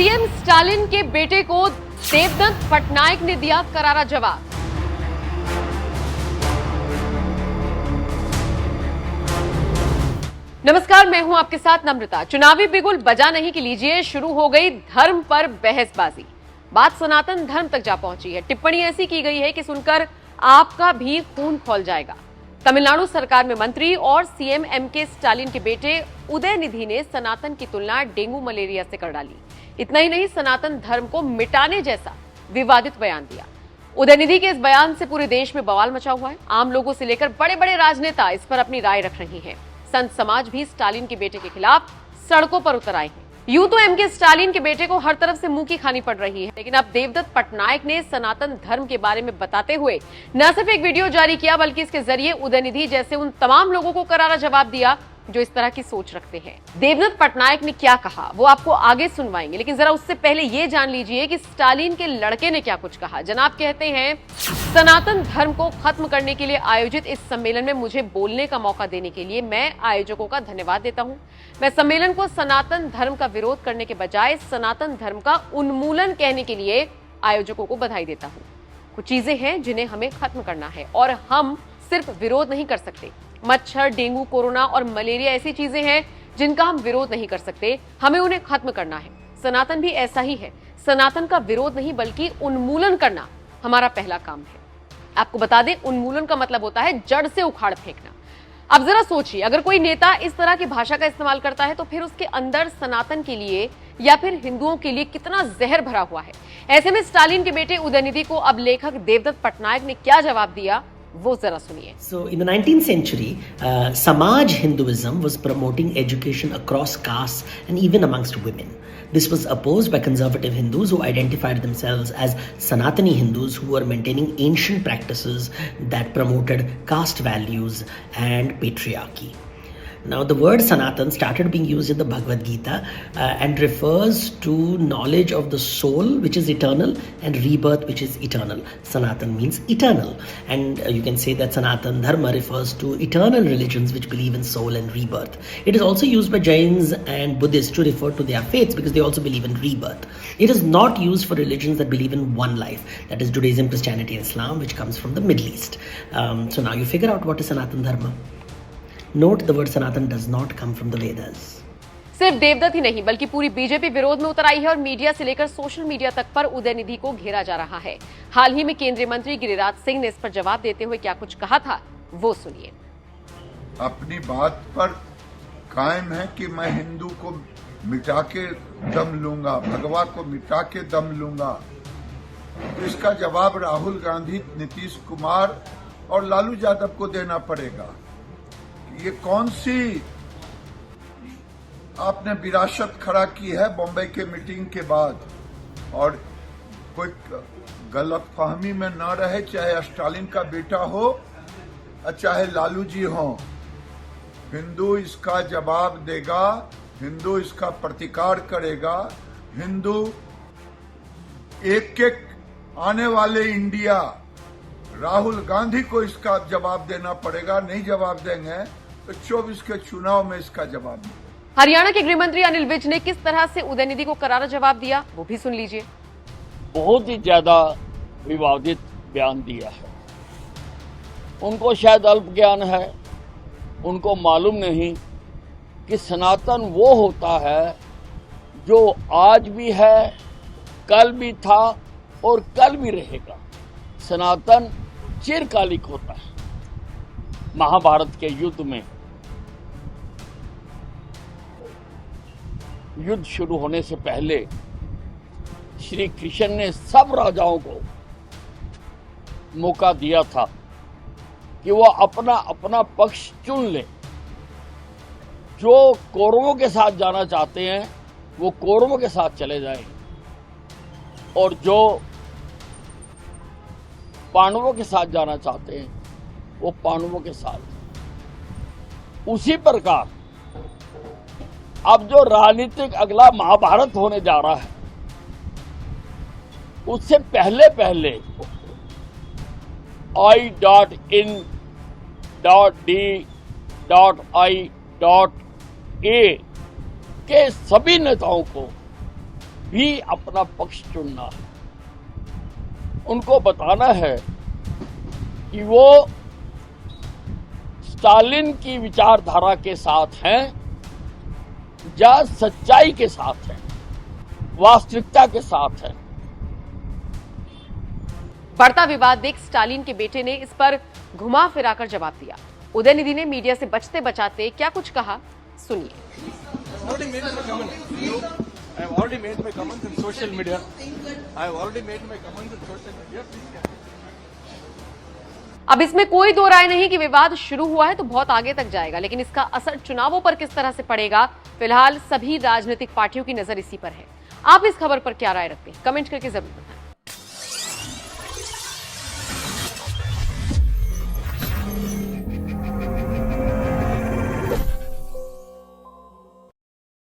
CM Stalin के बेटे को देवदत्त पटनायक ने दिया करारा जवाब। नमस्कार, मैं हूं आपके साथ नम्रता। चुनावी बिगुल बजा नहीं कि लीजिए शुरू हो गई धर्म पर बहसबाजी। बात सनातन धर्म तक जा पहुंची है। टिप्पणी ऐसी की गई है कि सुनकर आपका भी खून खौल जाएगा। तमिलनाडु सरकार में मंत्री और सीएम एमके स्टालिन के बेटे उदयनिधि ने सनातन की तुलना डेंगू मलेरिया से कर डाली। इतना ही नहीं, सनातन धर्म को मिटाने जैसा विवादित बयान दिया। उदयनिधि के इस बयान से पूरे देश में बवाल मचा हुआ है। आम लोगों से लेकर बड़े बड़े राजनेता इस पर अपनी राय रख रही हैं। संत समाज भी स्टालिन के बेटे के खिलाफ सड़कों पर उतर आए हैं। यूं तो एमके स्टालिन के बेटे को हर तरफ से मुंह की खानी पड़ रही है, लेकिन अब देवदत्त पटनायक ने सनातन धर्म के बारे में बताते हुए न सिर्फ एक वीडियो जारी किया, बल्कि इसके जरिए उदयनिधि जैसे उन तमाम लोगों को करारा जवाब दिया जो इस तरह की सोच रखते हैं। देवदत्त पटनायक ने क्या कहा वो आपको आगे सुनवाएंगे, लेकिन जरा उससे पहले ये जान लीजिए कि स्टालिन के लड़के ने क्या कुछ कहा। जनाब कहते हैं, सनातन धर्म को खत्म करने के लिए आयोजित इस सम्मेलन में मुझे बोलने का मौका देने के लिए मैं आयोजकों का धन्यवाद देता हूं। मैं सम्मेलन को सनातन धर्म का विरोध करने के बजाय सनातन धर्म का उन्मूलन कहने के लिए आयोजकों को बधाई देता हूं। कुछ चीजें हैं जिन्हें हमें खत्म करना है और हम सिर्फ विरोध नहीं कर सकते। मच्छर, डेंगू, कोरोना और मलेरिया ऐसी चीजें हैं जिनका हम विरोध नहीं कर सकते, हमें उन्हें खत्म करना है। सनातन भी ऐसा ही है। सनातन का विरोध नहीं बल्कि उन्मूलन करना हमारा पहला काम है। आपको बता दें, उन्मूलन का मतलब होता है जड़ से उखाड़ फेंकना। अब जरा सोचिए, अगर कोई नेता इस तरह की भाषा का इस्तेमाल करता है तो फिर उसके अंदर सनातन के लिए या फिर हिंदुओं के लिए कितना जहर भरा हुआ है। ऐसे में स्टालिन के बेटे उदयनिधि को अब लेखक देवदत्त पटनायक ने क्या जवाब दिया वो जरा सुनिए। So in the 19th century, Samaj Hinduism was promoting education across castes and even amongst women. This was opposed by conservative Hindus who identified themselves as Sanatani Hindus, who were maintaining ancient practices that promoted caste values and patriarchy. Now, the word Sanatan started being used in the Bhagavad Gita and refers to knowledge of the soul, which is eternal, and rebirth, which is eternal. Sanatan means eternal. And you can say that Sanatan Dharma refers to eternal religions which believe in soul and rebirth. It is also used by Jains and Buddhists to refer to their faiths because they also believe in rebirth. It is not used for religions that believe in one life, that is Judaism, Christianity, and Islam, which comes from the Middle East. So now you figure out what is Sanatan Dharma. Note the word Sanatan does not come from the Vedas. सिर्फ देवदत्त ही नहीं बल्कि पूरी BJP विरोध में उतर आई है और media से लेकर सोशल मीडिया तक पर उदयनिधि को घेरा जा रहा है। हाल ही में केंद्रीय मंत्री गिरिराज सिंह ने इस पर जवाब देते हुए क्या कुछ कहा था वो सुनिए। अपनी बात पर कायम है कि मैं हिंदू को मिटा के दम लूंगा, भगवा को मिटा के दम लूंगा। तो इसका जवाब राहुल गांधी, नीतीश कुमार और लालू यादव को देना पड़ेगा। ये कौन सी आपने विरासत खड़ा की है बॉम्बे के मीटिंग के बाद, और कोई गलतफहमी में न रहे, चाहे स्टालिन का बेटा हो चाहे लालू जी हो। हिंदू इसका जवाब देगा, हिंदू इसका प्रतिकार करेगा। हिंदू एक एक आने वाले इंडिया, राहुल गांधी को इसका जवाब देना पड़ेगा। नहीं जवाब देंगे तो 24 के चुनाव में इसका जवाब देंगे। हरियाणा के गृह मंत्री अनिल विज ने किस तरह से उदयनिधि को करारा जवाब दिया वो भी सुन लीजिए। बहुत ही ज्यादा विवादित बयान दिया है। उनको शायद अल्प ज्ञान है, उनको मालूम नहीं कि सनातन वो होता है जो आज भी है, कल भी था और कल भी रहेगा। सनातन चिरकालिक होता है। महाभारत के युद्ध में युद्ध शुरू होने से पहले श्री कृष्ण ने सब राजाओं को मौका दिया था कि वो अपना अपना पक्ष चुन ले। जो कौरवों के साथ जाना चाहते हैं वो कौरवों के साथ चले जाएं और जो पांडवों के साथ जाना चाहते हैं वो पांडवों के साथ। उसी प्रकार अब जो राजनीतिक अगला महाभारत होने जा रहा है उससे पहले पहले I.in.D.I.A के सभी नेताओं को भी अपना पक्ष चुनना है। उनको बताना है कि वो स्टालिन की विचारधारा के साथ हैं या सच्चाई के साथ हैं, वास्तविकता के साथ हैं। बढ़ता विवाद देख स्टालिन के बेटे ने इस पर घुमा फिराकर जवाब दिया। उदयनिधि ने मीडिया से बचते बचाते क्या कुछ कहा, सुनिए। I have already made my comments in social media. अब इसमें कोई दो राय नहीं कि विवाद शुरू हुआ है तो बहुत आगे तक जाएगा, लेकिन इसका असर चुनावों पर किस तरह से पड़ेगा, फिलहाल सभी राजनीतिक पार्टियों की नजर इसी पर है। आप इस खबर पर क्या राय रखते हैं, कमेंट करके जरूर बताएं।